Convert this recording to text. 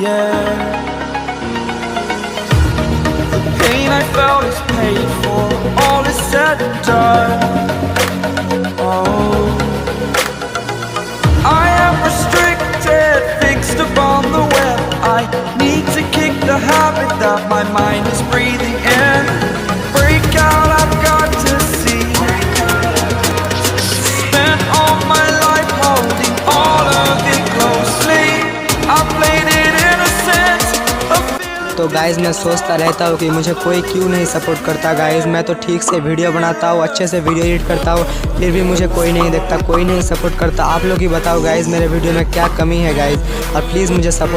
air. The pain I felt is paid for, all is said and done. Oh, I am restricted, fixed upon the web. I need to kick the habit that my mind is breathing in. Break out, I've got to see. Spent all my life holding all of it closely. I played it innocent. तो guys मैं सोचता रहता हूँ कि मुझे कोई क्यों नहीं सपोर्ट करता। गाइज़ मैं तो ठीक से वीडियो बनाता हूँ, अच्छे से वीडियो एडिट करता हूँ, फिर भी मुझे कोई नहीं देखता, कोई नहीं सपोर्ट करता। आप लोग ही बताओ गाइज़ मेरे वीडियो में क्या कमी है गाइज़, और प्लीज़ मुझे सपोर्ट